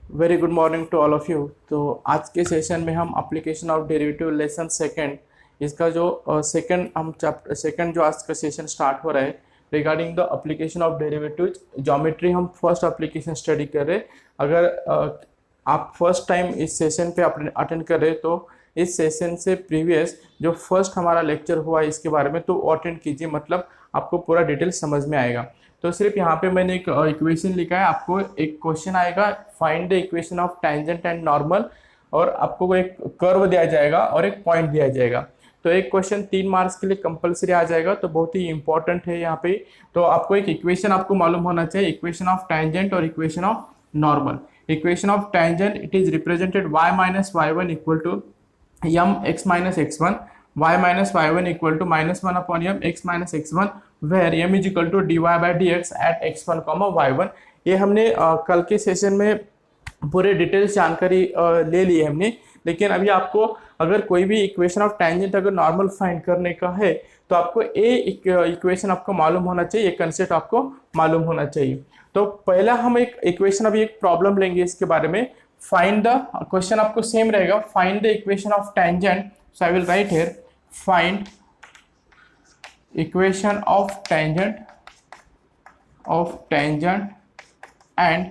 Very good morning to all of you. तो आज के सेशन में हम application of derivative lesson second, इसका जो सेकंड हम चैप्टर सेकंड जो आज का सेशन स्टार्ट हो रहा है regarding the application of derivative geometry, हम फर्स्ट एप्लीकेशन स्टडी कर रहे हैं। अगर आप फर्स्ट टाइम इस सेशन पे अटेंड कर रहे हैं तो इस सेशन से प्रीवियस जो फर्स्ट हमारा लेक्चर हुआ है इसके बारे में तो अटेंड कीजिए, मतलब आपको पूरा डिटेल समझ में आएगा। तो सिर्फ यहाँ पे मैंने एक इक्वेशन लिखा है, आपको एक क्वेश्चन आएगा find the equation of tangent and normal, और आपको एक कर्व दिया जाएगा और एक पॉइंट दिया जाएगा। तो एक क्वेश्चन 3 मार्क्स के लिए कंपलसरी आ जाएगा, तो बहुत ही इंपॉर्टेंट है यहाँ पे। तो आपको एक इक्वेशन आपको मालूम होना चाहिए, इक्वेशन ऑफ टेंजेंट और equation of normal. Equation of tangent it is represented y minus y one equal to m x minus x one, y minus y1 equal to -1 upon m x minus x1 where m is equal to dy by dx at x1 y1। ये हमने कल के session में पूरे details जानकारी ले ली है हमने। लेकिन अभी आपको अगर कोई भी इक्वेशन ऑफ टेंजेंट अगर नॉर्मल फाइंड करने का है तो आपको ये इक्वेशन आपको मालूम होना चाहिए, ये कंसेप्ट आपको मालूम होना चाहिए। तो पहला हम एक इक्वेशन, अभी एक प्रॉब्लम लेंगे इसके बारे में। फाइंड द क्वेश्चन आपको सेम रहेगा, find the equation of tangent. So I will write here, find equation of tangent and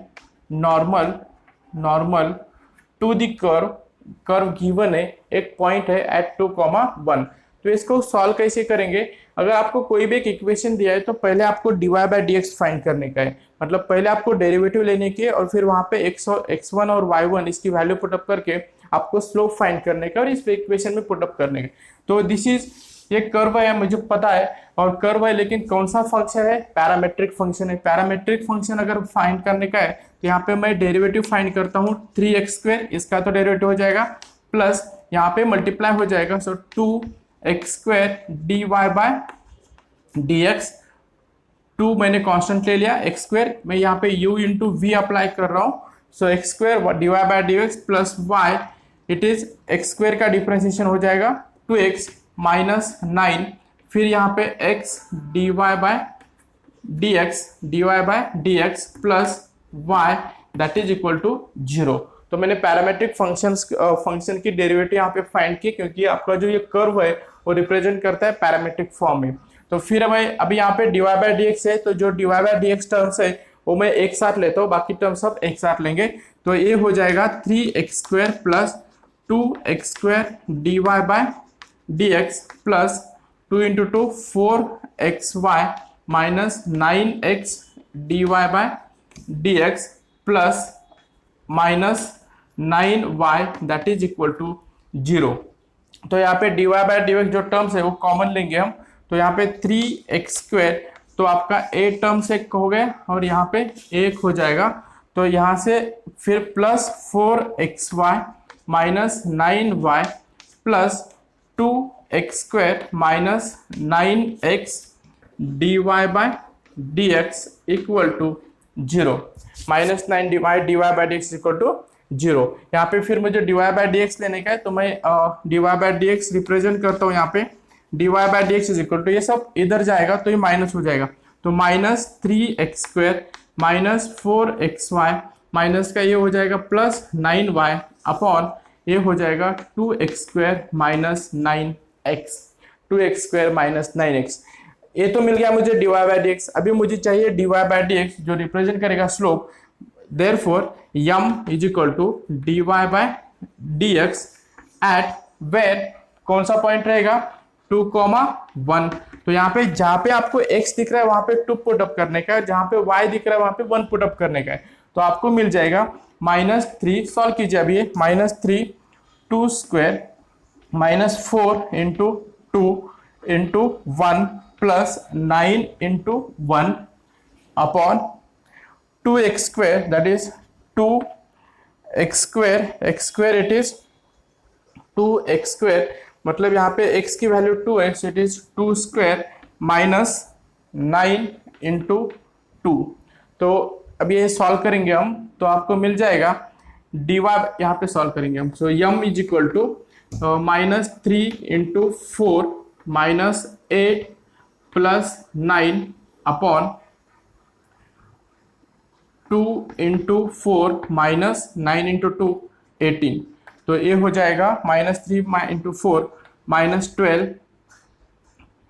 normal to the curve given है, एक पॉइंट है at 2, 1। तो इसको सॉल्व कैसे करेंगे? अगर आपको कोई भी एक इक्वेशन दिया है तो पहले आपको dy बाई dx फाइंड करने का है, मतलब पहले आपको डेरिवेटिव लेने के और फिर वहां पे x1 और y1 इसकी वैल्यू पुटअप करके आपको स्लोप फाइंड करने का और इस इक्वेशन में पुटअप करने का। तो दिस इज ये कर्व है, मुझे पता है और कर्व है, लेकिन कौन सा फंक्शन है? पैरामेट्रिक फंक्शन है। पैरामेट्रिक फंक्शन अगर फाइंड करने का है तो यहाँ पे मैं डेरिवेटिव फाइंड करता हूँ 3x², इसका तो डेरिवेटिव हो जाएगा, प्लस यहाँ पे मल्टीप्लाई हो जाएगा, सो 2x² dy बाय dx। 2 मैंने कांस्टेंट ले लिया, x² मैं यहाँ पे u इंटू वी अप्लाई कर रहा हूँ, so x² dy by dx plus y, it is x² का डिफरेंशिएशन हो जाएगा 2x माइनस 9, फिर यहाँ पे x dy by dx plus y that is equal to 0। तो मैंने पैरामेट्रिक फंक्शन की डेरिवेटिव यहाँ पे फाइंड की, क्योंकि आपका जो ये कर्व है वो रिप्रेजेंट करता है पैरामेट्रिक फॉर्म में। तो फिर मैं अभी यहाँ पे dy बाय dx है, तो जो dy बाय dx टर्म्स है वो मैं एक साथ लेता हूँ, बाकी टर्म सब एक साथ लेंगे। तो ये हो जाएगा 3x² plus 2x² dy by dx plus 2 into 2 4xy minus 9x dy by dx plus minus 9y that is equal to 0। तो यहाँ पे dy बाय dx जो टर्म्स है वो कॉमन लेंगे हम, तो यहाँ पे 3x², तो आपका a टर्म्स एक हो गए और यहाँ पे एक हो जाएगा। तो यहाँ से फिर plus 4xy minus 9y plus 2x² minus 9x dy by dx equal to 0, minus 9 dy by dx equal to 0। यहाँ पे फिर मुझे dy बाय dx लेने का है, तो मैं dy बाय dx रिप्रेजेंट करता हूँ यहाँ पे, dy by dx is equal to, ये सब इधर जाएगा तो ये माइनस हो जाएगा, तो minus 3x² minus 4xy minus का ये हो जाएगा प्लस 9y अपॉन ये हो जाएगा 2x² minus 9x, 2x² minus 9x। ये तो मिल गया मुझे dy बाय dx। अभी मुझे चाहिए dy बाय dx जो रिप्रेजेंट करेगा slope, therefore m is equal to dy by dx at where, कौन सा पॉइंट रहेगा? 2, 1। तो यहाँ पे जहाँ पे आपको x दिख रहा है वहां पे 2 पुटअप करने का है, जहाँ पे y दिख रहा है वहां पे 1 पुटअप करने का है। तो आपको मिल जाएगा -3, सॉल्व कीजिए अभी, -3 2² minus 4 into 2 into 1 plus 9 into 1 upon 2x² that is 2x², x² it is 2x², मतलब यहाँ पे x की वैल्यू 2 है, सो इट इज 2² माइनस 9 इंटू 2। तो अब ये सॉल्व करेंगे हम, तो आपको मिल जाएगा dy, यहाँ पे सॉल्व करेंगे हम, so m is equal to -3 into 4 minus 8 plus 9 upon 2 into 4 minus 9 into 2 18, तो ये हो जाएगा -3 into 4 -12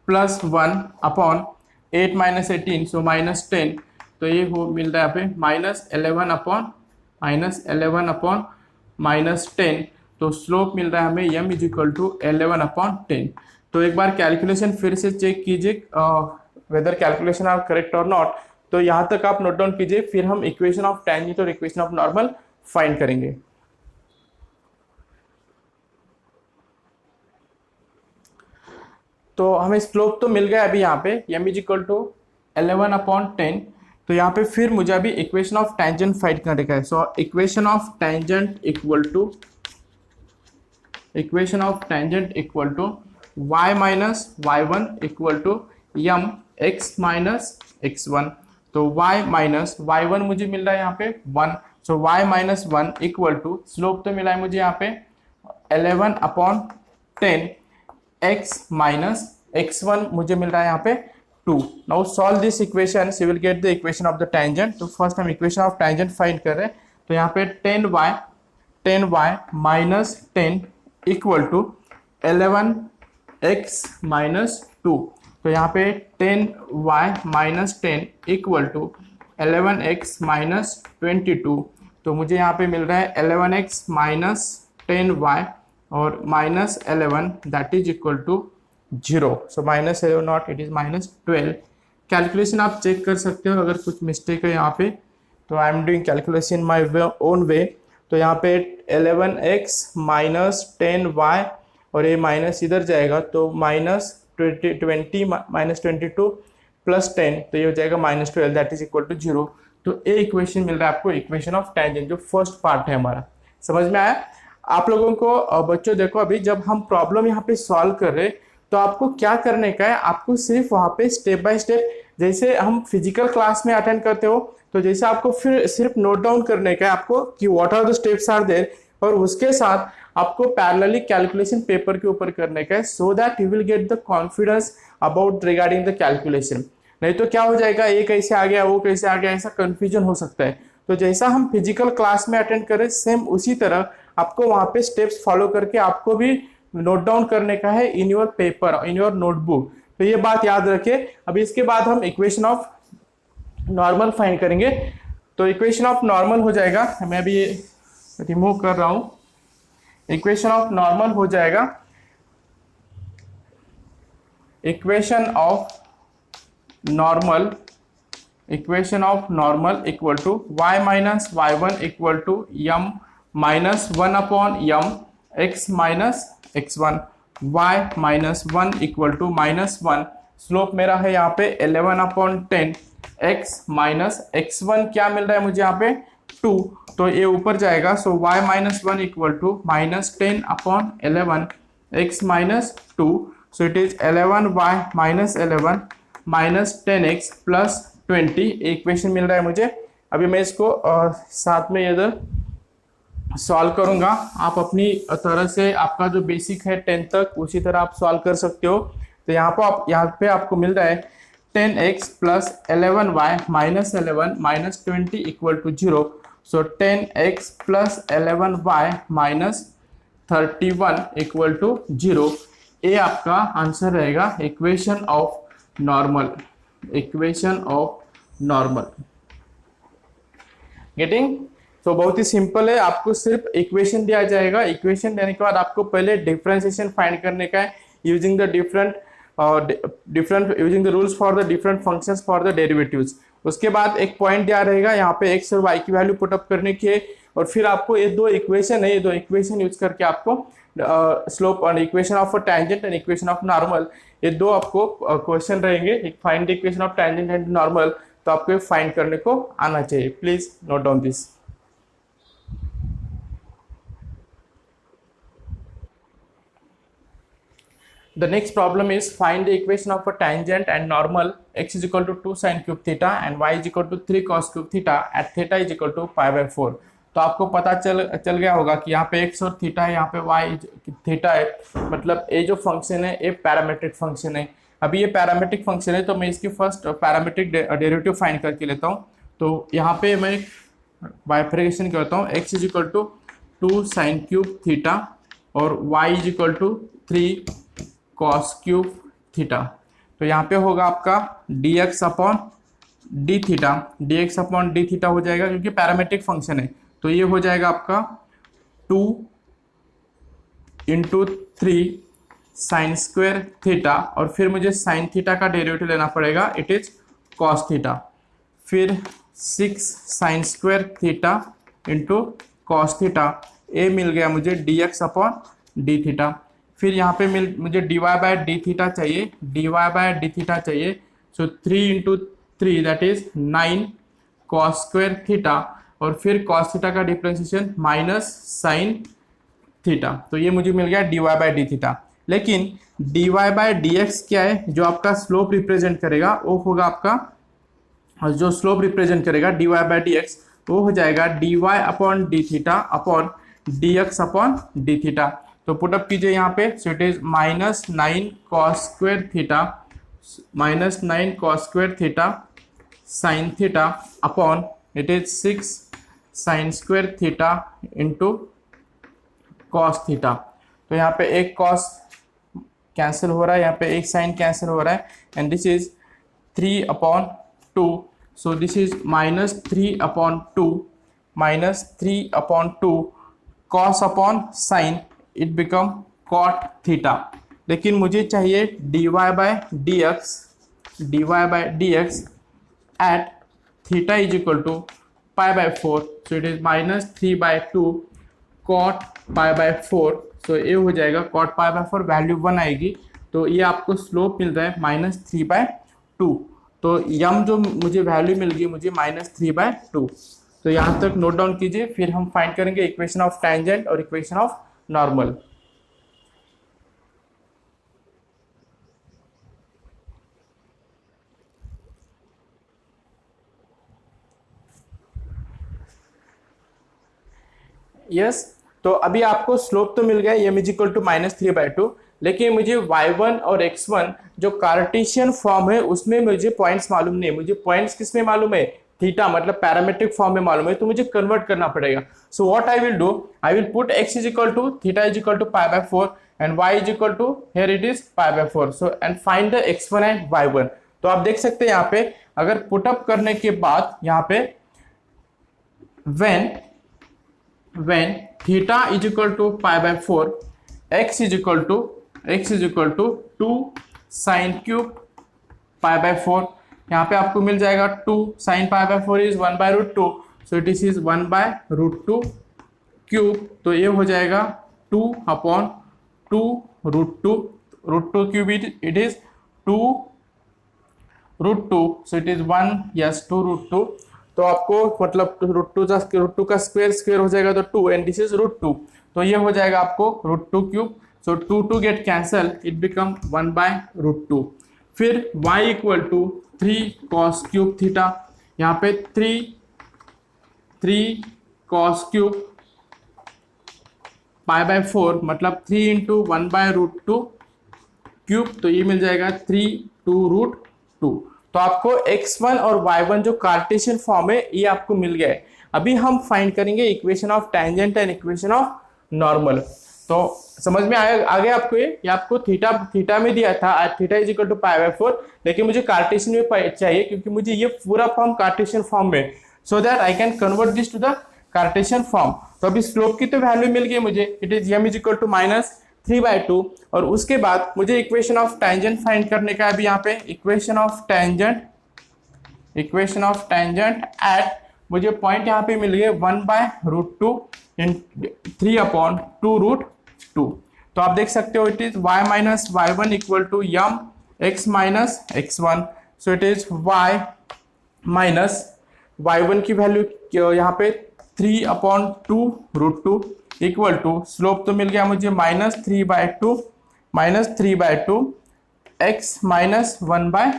plus 1 upon 8 minus 18 so -10, तो ये हो मिल रहा है यहाँ पे -11 अपॉन -10, तो स्लोप मिल रहा है हमें m इज इक्वल टू 11/10। तो एक बार कैलकुलेशन फिर से चेक कीजिए वेदर कैलकुलेशन आर करेक्ट और नॉट, तो यहाँ तक आप नोट डाउन कीजिए, फिर हम इक्वेशन ऑफ टेंजेंट और इक्वेशन ऑफ नॉर्मल फाइंड करेंगे। तो हमें स्लोप तो मिल गया अभी यहाँ पे m इज इक्वल टू 11/10, तो यहाँ पे फिर मुझे अभी इक्वेशन ऑफ टेंजेंट फाइंड करने का है। So equation of tangent equal to y minus y1 equal to m x minus x1, तो y माइनस y1 मुझे मिल रहा है यहाँ पे 1, so y minus 1 equal to slope तो मिला है मुझे यहाँ पे 11/10, x माइनस x1 मुझे मिल रहा है यहाँ पे 2। Now solve this equation, you will get the equation of the tangent. तो फर्स्ट हम इक्वेशन ऑफ टेंजेंट फाइंड कर रहे हैं, तो यहाँ पे 10y minus 10 equal to 11x minus 2, तो यहाँ पे 10y minus 10 equal to 11x minus 22, तो मुझे यहाँ पे मिल रहा है 11x माइनस 10y और minus 11 that is equal to 0, so minus 11 not, it is -12। Calculation आप चेक कर सकते हो, अगर कुछ मिस्टेक है यहाँ पे तो I am doing calculation my own way. तो यहाँ पे 11x माइनस 10y और ये माइनस इधर जाएगा तो -20 माइनस 22 प्लस 10, तो ये हो जाएगा -12 दैट इज इक्वल टू 0। तो ये इक्वेशन मिल रहा है आपको इक्वेशन ऑफ टेंजेंट, जो फर्स्ट पार्ट है हमारा। समझ में आया आप लोगों को? बच्चों देखो, अभी जब हम प्रॉब्लम यहाँ पे सॉल्व कर रहे तो आपको क्या करने का है, आपको सिर्फ वहाँ पे स्टेप बाय स्टेप, जैसे हम फिजिकल क्लास में अटेंड करते हो तो जैसे आपको फिर सिर्फ नोट डाउन करने का है आपको कि what are the steps are there, और उसके साथ आपको पैरेलली कैलकुलेशन पेपर के ऊपर करने का है, so that you will get the confidence about regarding the calculation. नहीं तो क्या हो जाएगा, ये कैसे आ गया वो कैसे आ गया, ऐसा कंफ्यूजन हो सकता है। तो जैसा हम फिजिकल क्लास में अटेंड करें सेम उसी तरह आपको वहाँ पे स्टेप्स फॉलो करके आपको भी नोट डाउन करने का है in your paper, in your notebook. तो ये बात याद रखें। अभी इसके बाद हम इक्वेशन ऑफ नॉर्मल फाइंड करेंगे। तो इक्वेशन ऑफ नॉर्मल हो जाएगा, मैं अभी ये रिमूव कर रहा हूँ, इक्वेशन ऑफ नॉर्मल हो जाएगा equation of normal equal to y minus y1 equal to m minus 1 upon m x minus x1, y minus 1 equal to -1, slope मेरा है यहाँ पे 11/10, x माइनस x1 क्या मिल रहा है मुझे यहाँ पे 2, तो ये ऊपर जाएगा, so y minus 1 equal to -10/11 x minus 2, so it is 11y minus 11 minus 10x plus 20, equation मिल रहा है मुझे। अभी मैं इसको साथ में इधर सॉल्व करूंगा, आप अपनी तरह से आपका जो बेसिक है 10 तक उसी तरह आप सॉल्व कर सकते हो। तो यहाँ पे आपको मिल रहा है 10x plus 11y minus 11 minus 20 equal to 0, so 10x plus 11y minus 31 equal to 0। ये आपका आंसर रहेगा इक्वेशन ऑफ नॉर्मल, गेटिंग? तो बहुत ही सिंपल है, आपको सिर्फ इक्वेशन दिया जाएगा, इक्वेशन देने के बाद आपको पहले डिफरेंशिएशन फाइंड करने का है using the using the rules for the different functions for the derivatives. उसके बाद एक पॉइंट दिया रहेगा यहाँ पे x और y की वैल्यू पुटअप करने की है, और फिर आपको ये दो इक्वेशन है, ये दो इक्वेशन यूज करके आपको स्लोप और equation of a tangent and equation of normal, ये दो आपको क्वेश्चन रहेंगे, एक find the equation of tangent and normal, तो आपको फाइंड करने को आना चाहिए। Please note down this. The next problem is find the equation of a tangent and normal x is equal to 2 sin cube theta and y is equal to 3 cos cube theta at theta is equal to pi/4। तो आपको पता चल गया होगा कि यहाँ पे x और थीटा है, यहाँ पे y थीटा है, मतलब ये जो फंक्शन है ये पैरामेट्रिक फंक्शन है। अभी ये पैरामेट्रिक फंक्शन है तो मैं इसकी फर्स्ट पैरामेट्रिक डेरिवेटिव फाइंड करके लेता हूँ। तो यहाँ पे मैं बाइफर्केशन करता हूँ, x is equal to 2 sine cube theta और y is equal to 3 cos cube theta. तो यहाँ पे होगा आपका dx upon d theta, dx upon d theta हो जाएगा क्योंकि पैरामेट्रिक फंक्शन है। तो ये हो जाएगा आपका 2 इंटू 3 साइन स्क्वायर थीटा और फिर मुझे साइन थीटा का डेरिवेटिव लेना पड़ेगा, इट इज कॉस थीटा। फिर 6 sine square theta into cos theta, ए मिल गया मुझे dx अपॉन डी थीटा। फिर यहाँ पे मुझे dy बाय डी थीटा चाहिए, dy बाय डी थीटा चाहिए। सो 3 into 3 that is 9 cos square theta और फिर कॉस थीटा का डिफरेंशिएशन माइनस साइन थीटा। तो ये मुझे मिल गया dy बाय डी थीटा। लेकिन dy बाय dx क्या है, जो आपका स्लोप रिप्रेजेंट करेगा वो होगा आपका, जो स्लोप रिप्रेजेंट करेगा dy बाय dx वो हो जाएगा dy upon d theta upon dx upon d theta. तो पुटअप कीजिए यहाँ पे, सो it is minus 9 cos square theta, minus 9 cos square theta sine theta upon it is 6 sine square theta into cos theta. तो यहाँ पे एक cos cancel हो रहा है, यहाँ पे एक साइन कैंसिल हो रहा है and this is 3 upon 2, so this is minus 3 upon 2, minus 3 upon 2 cos upon sine, it become cot theta. लेकिन मुझे चाहिए dy by dx at theta is equal to pi by 4, so it is minus 3/2 cot pi by 4। So ये हो जाएगा cot pi by 4, value 1 आएगी। तो ये आपको स्लोप मिल रहा है माइनस 3/2। तो यम जो मुझे वैल्यू मिल गई मुझे माइनस 3/2। तो यहाँ तक नोट डाउन कीजिए, फिर हम फाइंड करेंगे इक्वेशन ऑफ टेंजेंट और इक्वेशन ऑफ नॉर्मल। यस, तो अभी आपको स्लोप तो मिल गया m is equal to minus 3/2, लेकिन मुझे y1 और x1 जो कार्टेशियन फॉर्म है उसमें मुझे पॉइंट्स मालूम नहीं है। मुझे पॉइंट्स किस में मालूम है, थीटा मतलब पैरामेट्रिक फॉर्म में मालूम है, तो मुझे कन्वर्ट करना पड़ेगा। So what I will do, I will put x is equal to theta is equal to pi by 4 and y is equal to here it is pi by 4। So and find the x1 and y1। तो आप देख सकते हैं यहाँ पे अगर put up करने के बाद यहाँ पे when theta is equal to pi by 4, x is equal to 2 sin cube pi by 4। यहाँ पे आपको मिल जाएगा 2 sin pi by 4 is 1 by root 2, so it is 1 by root 2 cube। तो ये हो जाएगा 2 upon 2 root 2 cube, it is 2 root 2, so it is 1, yes 2 root 2। तो आपको मतलब रूट टू का स्क्वायर हो जाएगा तो 2 एंड दिस इज रूट 2, तो ये हो जाएगा आपको root 2 cube. So 2 get cancel, it become 1 by root 2। फिर y equal to 3 cos cube theta, यहाँ पे 3 कॉस क्यूब पाई बाय 4 मतलब 3 इंटू 1 बाय रूट 2 क्यूब, तो ये मिल जाएगा 3 रूट 2। तो आपको x1 और y1 जो कार्टेशियन फॉर्म है ये आपको मिल गया है। अभी हम फाइंड करेंगे equation of tangent and equation of normal. तो समझ में आ गया आपको, ये आपको थीटा में दिया था theta is equal to pi by 4, लेकिन मुझे कार्टेशियन में चाहिए क्योंकि मुझे ये पूरा फॉर्म कार्टेशियन फॉर्म में, so that I can convert this to the cartesian form. तो अभी स्लोप की तो वैल्यू मिल गई मुझे, it is m is equal to minus 3/2 और उसके बाद मुझे इक्वेशन ऑफ टेंजेंट फाइंड करने का है। अभी यहाँ पे इक्वेशन ऑफ टेंजेंट एट मुझे पॉइंट यहाँ पे मिल गए 1 by root 2 in 3 upon 2 root 2। तो आप देख सकते हो it is y minus y1 equal to m x minus x1, so it is y minus y1 की वैल्यू यहाँ पे 3 upon 2 root 2 equal to slope तो मिल गया मुझे minus 3/2 x minus 1 by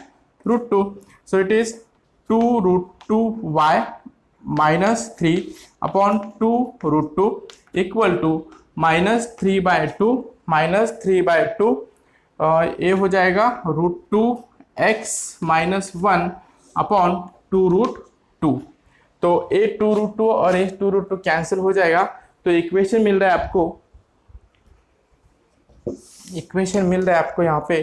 root 2, so it is 2 root 2 y minus 3 upon 2 root 2 equal to minus 3/2 ये हो जाएगा root 2 x minus 1 upon 2 root 2। तो a 2√2 और a 2√2 कैंसिल हो जाएगा, तो इक्वेशन मिल रहा है आपको, यहाँ पे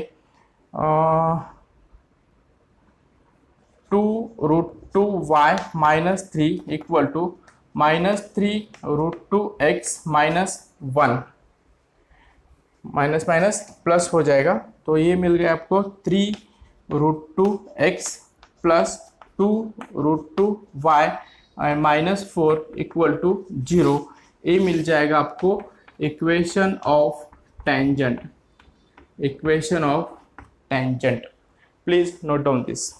2√2y minus 3 equal to -3√2x minus 1, minus minus plus हो जाएगा। तो ये मिल गया आपको 3√2x plus 2√2y minus 4 equal to 0। ये मिल जाएगा आपको equation of tangent, please note down this.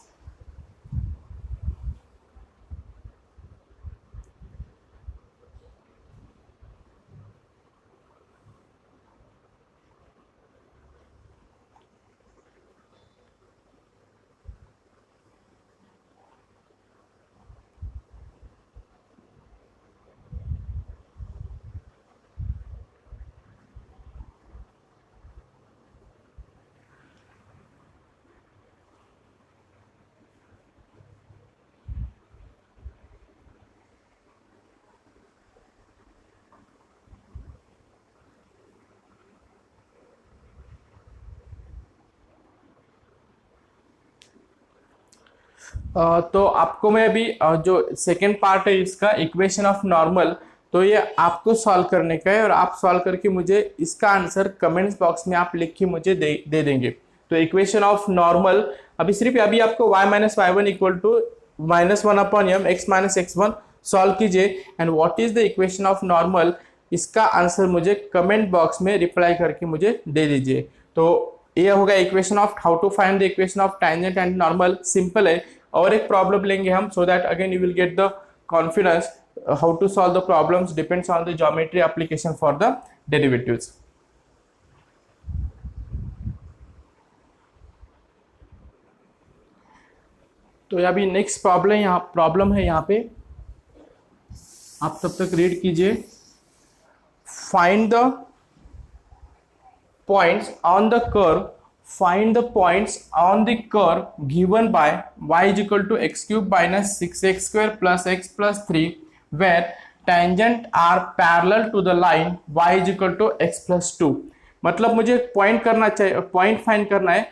तो आपको मैं अभी जो सेकेंड पार्ट है इसका इक्वेशन ऑफ नॉर्मल, तो ये आपको सॉल्व करने का है और आप सॉल्व करके मुझे इसका आंसर कमेंट्स बॉक्स में आप लिख के मुझे दे देंगे। तो इक्वेशन ऑफ नॉर्मल अभी आपको y minus y1 equal to -1/m x minus x1 solve कीजिए and what is the equation of normal, इसका आंसर मुझे कमेंट बॉक्स में रिप्लाई करके मुझे दे दीजिए। तो ये होगा equation of how to find the equation of tangent and normal. Simple है, और एक प्रॉब्लम लेंगे हम so that again you will get the confidence how to solve the problems depends on the geometry application for the derivatives. तो अभी next problem है यहाँ पे, आप तब तक रीड कीजिए। Find the points on the curve, find the points on the curve given by y is equal to x cube minus 6x square plus x plus 3 where tangent are parallel to the line y is equal to x plus 2। मतलब मुझे point करना चाहिए, point find करना है।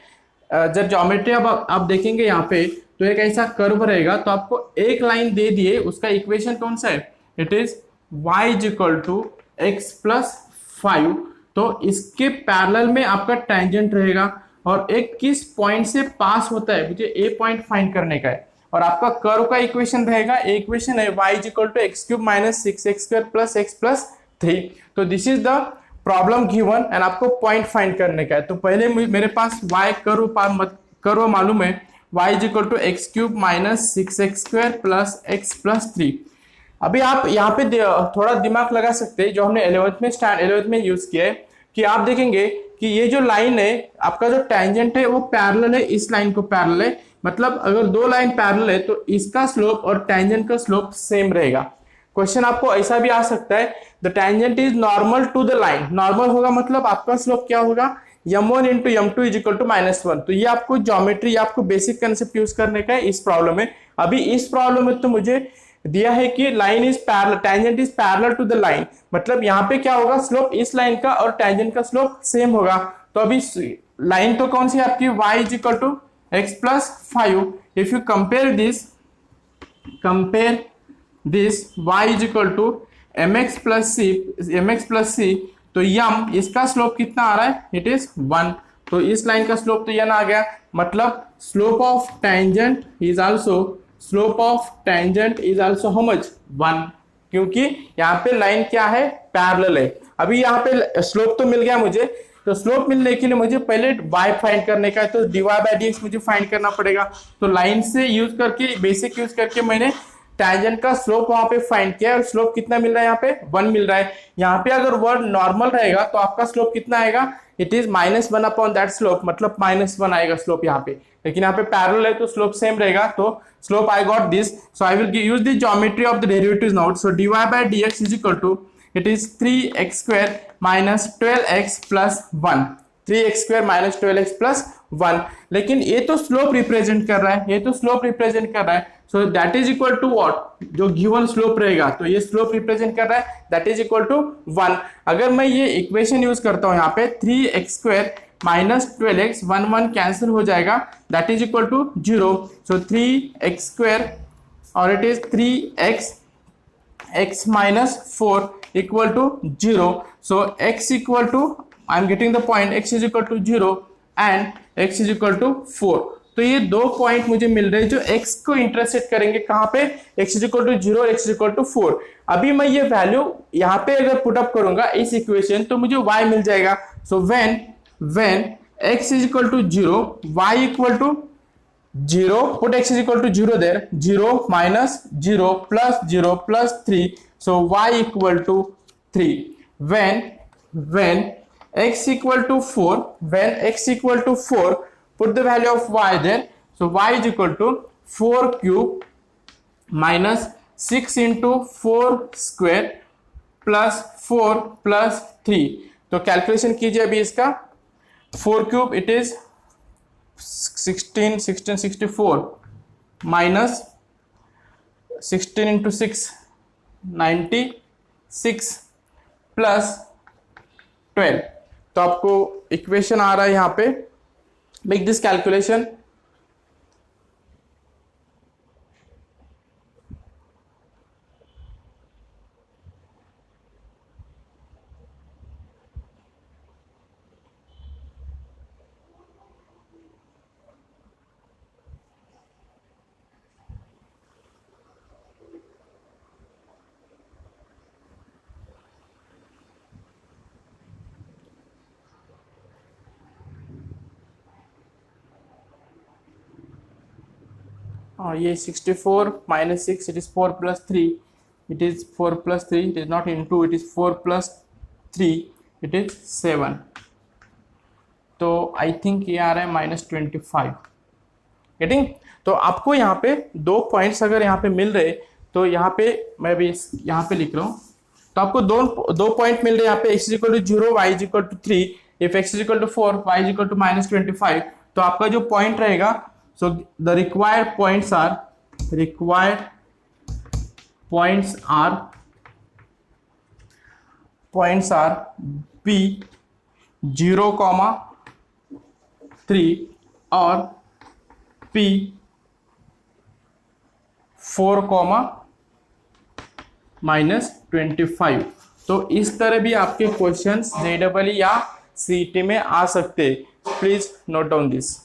जब geometry अब आप देखेंगे यहाँ पे तो एक ऐसा कर्व रहेगा, तो आपको एक लाइन दे दिए, उसका इक्वेशन कौन सा है, it is y is equal to x plus 5। तो इसके पैरेलल में आपका टेंजेंट रहेगा और एक किस पॉइंट से पास होता है, मुझे ए पॉइंट फाइंड करने का है। और आपका कर्व का इक्वेशन रहेगा, इक्वेशन है y is equal to x cube minus 6x square plus x plus 3। तो this is the problem given and आपको पॉइंट फाइंड करने का है। तो पहले मेरे पास y कर्व मालूम है, y is equal to x cube minus 6x square plus x plus 3। अभी आप यहाँ पे थोड़ा दिमाग लगा सकते हैं, जो हमने 11th में यूज किया है, कि आप देखेंगे कि ये जो लाइन है आपका जो टेंजेंट है वो पैरेलल है, इस लाइन को पैरेलल है। मतलब अगर दो लाइन पैरेलल है तो इसका स्लोप और टेंजेंट का स्लोप सेम रहेगा। क्वेश्चन आपको ऐसा भी आ सकता है, the tangent is normal to the line. Normal होगा मतलब आपका स्लोप क्या होगा, m1 into m2 is equal to -1। तो ये आपको ज्योमेट्री, आपको बेसिक कंसेप्ट यूज करने का है इस प्रॉब्लम में। अभी इस प्रॉब्लम में तो मुझे दिया है कि line is parallel, tangent is parallel to the line, मतलब यहाँ पे क्या होगा, स्लोप इस लाइन का और टेंजेंट का स्लोप सेम होगा। तो अभी लाइन तो कौन सी है आपकी, y is equal to x plus 5। If you compare this y is equal to mx plus c, तो यम इसका स्लोप कितना आ रहा है, इट इज 1। तो इस लाइन का स्लोप तो यन आ गया, मतलब slope of tangent is also how much, 1, क्योंकि यहाँ पे लाइन क्या है, पैरेलल है। अभी यहाँ पे स्लोप तो मिल गया मुझे, तो स्लोप मिलने के लिए मुझे पहले y फाइंड करने का है, तो dy बाय dx मुझे फाइंड करना पड़ेगा। तो लाइन से यूज करके, बेसिक यूज करके मैंने टेंजेंट का स्लोप वहां पे फाइंड किया, और स्लोप कितना मिल रहा है, यहाँ पे 1 मिल रहा है। यहाँ पे अगर वर्ड नॉर्मल रहेगा तो आपका स्लोप कितना आएगा, it is -1 upon that slope, मतलब -1 आएगा स्लोप यहाँ पे। लेकिन यहाँ पे पैरेलल है तो स्लोप सेम रहेगा, तो slope I got this. So I will use the geometry of the derivatives now. So dy by dx is equal to, it is 3x square minus 12x plus 1। 3x² minus 12x plus 1, लेकिन ये तो slope represent कर रहा है, ये तो slope represent कर रहा है, so that is equal to what, जो गिवन स्लोप रहेगा तो ये स्लोप रिप्रेजेंट कर रहा है, दैट इज इक्वल टू 1। अगर मैं ये इक्वेशन यूज करता हूँ यहाँ पे 3x² माइनस 12x, 1 1 कैंसिल हो जाएगा, that is equal to 0, so 3x² और it is 3x x minus 4 equal to 0, so x equal to, I am getting the point, x is equal to 0 and x is equal to 4। तो ये दो point मुझे मिल रहे हैं जो x को intersect करेंगे कहाँ पे, x is equal to 0 और x is equal to 4। अभी मैं ये वैल्यू यहाँ पे अगर पुट अप करूंगा इस इक्वेशन तो मुझे y मिल जाएगा, so when x is equal to 0, y equal to 0, put x is equal to 0 there, 0 minus 0 plus 0 plus 3, so y equal to 3। when x equal to 4, when x equal to 4, put the value of y there, so y is equal to 4 cube minus 6 into 4 square plus 4 plus 3। तो calculation कीजिए अभी इसका, 4 cube it is 1664 minus 16 into 6 96 plus 12। तो आपको equation आ रहा है यहाँ पे, मेक दिस कैलकुलेशन, ये 64 minus 6, it is 4 plus 3, it is 4 plus 3, it is not into, it is 4 plus 3, it is 7। तो आई थिंक ये आ रहा है -25, गेटिंग। तो आपको यहाँ पे दो पॉइंट्स अगर यहाँ पे मिल रहे, तो यहाँ पे मैं भी यहाँ पे लिख रहा हूँ, तो आपको दो पॉइंट मिल रहे हैं यहाँ पे, x is equal to 0, y is equal to 3, if x is equal to 4, y is equal to -25। तो आपका जो पॉइंट रहेगा, so the required points are B 0, 3 और P 4, -25। तो इस तरह भी आपके क्वेश्चंस JEE या CET में आ सकते, प्लीज नोट डाउन दिस।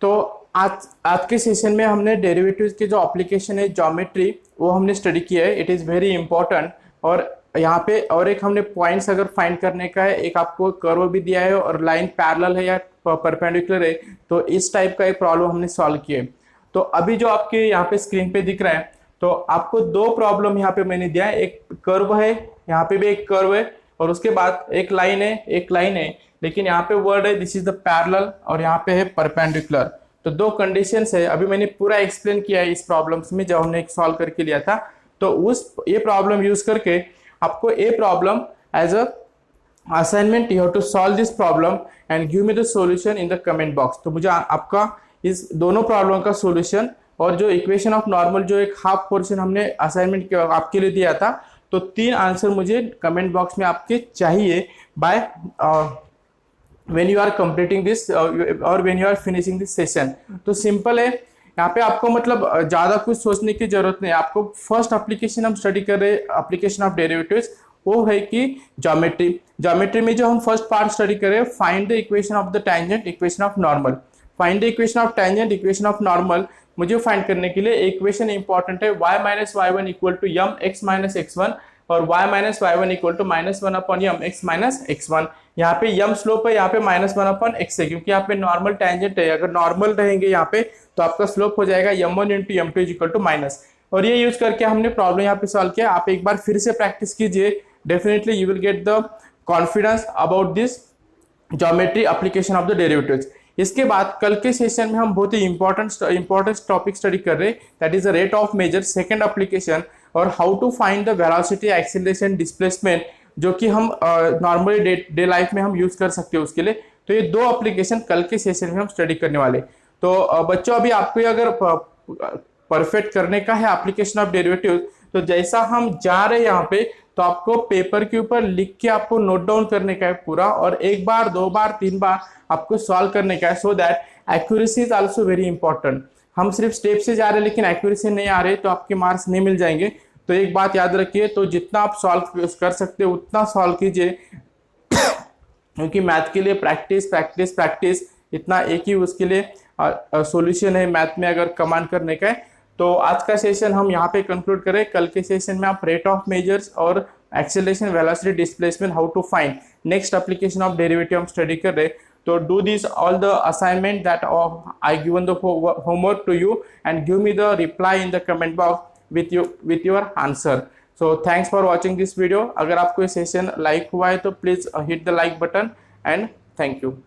तो आज के सेशन में हमने डेरिवेटिव्स के जो एप्लीकेशन है, ज्योमेट्री, वो हमने स्टडी किया है, इट इज़ वेरी इंपॉर्टेंट। और यहाँ पे और एक हमने पॉइंट्स अगर फाइंड करने का है, एक आपको कर्व भी दिया है और लाइन पैरेलल है या परपेंडिकुलर है, तो इस टाइप का एक प्रॉब्लम हमने सॉल्व किया है। तो अभी जो आपके यहाँ पे स्क्रीन पे दिख रहा है, तो आपको दो प्रॉब्लम यहाँ पे मैंने दिया है, एक कर्व है, यहाँ पे भी एक कर्व है, और उसके बाद एक लाइन है, लेकिन यहाँ पे वर्ड है दिस इज द पैरेलल और यहाँ पे है परपेंडिकुलर। तो दो कंडीशंस है, अभी मैंने पूरा एक्सप्लेन किया है इस प्रॉब्लम्स में जब हमने एक सॉल्व करके लिया था। तो ये प्रॉब्लम यूज करके आपको ये problem as a assignment you have to solve this problem and give me the solution in the comment box. तो मुझे आपका इस दोनों प्रॉब्लम का सॉल्यूशन और जो इक्वेशन ऑफ नॉर्मल जो एक हाफ पोर्शन हमने असाइनमेंट आपके लिए दिया था, तो 3 आंसर मुझे कमेंट बॉक्स में आपके चाहिए bye when you are completing this or when you are finishing this session। तो सिंपल है, यहाँ पे आपको मतलब ज़्यादा कुछ सोचने की जरूरत नहीं है। आपको फर्स्ट एप्लीकेशन हम स्टडी कर रहे हैं, एप्लीकेशन ऑफ डेरिवेटिव्स, वो है कि ज्योमेट्री में जो हम फर्स्ट पार्ट स्टडी कर रहे हैं, find the equation of the tangent, equation of normal. Find the equation of tangent, equation of normal मुझे फाइंड करने के लिए इक्वेशन इंपॉर्टेंट है, y minus y1 equal to m x minus x1 और y minus y1 equal to -1 upon m x minus x1। यहाँ पे यम slope है, यहाँ पे -1 अपॉन x है, क्योंकि यहाँ पे नॉर्मल टैंजेंट है। अगर नॉर्मल रहेंगे यहाँ पे तो आपका स्लोप हो जाएगा m1 into m2 equal to minus. और ये यूज करके हमने प्रॉब्लम यहाँ पे सॉल्व किया। आप एक बार फिर से प्रैक्टिस कीजिए, definitely you will get the confidence about this geometry application of the derivatives. इसके बाद कल के सेशन में हम बहुत ही इंपॉर्टेंट टॉपिक स्टडी कर रहे हैं, that is the rate of measure, second application, और how to find the velocity, acceleration, displacement, जो कि हम नॉर्मली डे लाइफ में हम यूज कर सकते हैं उसके लिए। तो ये दो एप्लीकेशन कल के सेशन में हम स्टडी करने वाले। तो बच्चों अभी आपको अगर परफेक्ट करने का है एप्लीकेशन ऑफ डेरिवेटिव, तो जैसा हम जा रहे हैं यहाँ पे, तो आपको पेपर के ऊपर लिख के आपको नोट डाउन करने का है पूरा, और एक बार, दो बार, तीन बार आपको सॉल्व करने का है, so that accuracy is also very important. हम सिर्फ स्टेप से जा रहे हैं लेकिन एक्यूरेसी नहीं आ रही तो आपके मार्क्स नहीं मिल जाएंगे। तो एक बात याद रखिए, तो जितना आप सॉल्व कर सकते हो उतना सॉल्व कीजिए, क्योंकि मैथ के लिए प्रैक्टिस प्रैक्टिस प्रैक्टिस, इतना एक ही उसके लिए सॉल्यूशन है मैथ में अगर कमांड करने का है। तो आज का सेशन हम यहाँ पे कंक्लूड करें। कल के सेशन में आप रेट ऑफ मेजर्स और acceleration, velocity, displacement, how to find, next application of derivative हम स्टडी कर रहे। तो do this all the assignment that I given the homework to you and give me the reply in the comment box with your answer. So thanks for watching this video. अगर आपको ये session like हुआ है तो please hit the like button and thank you.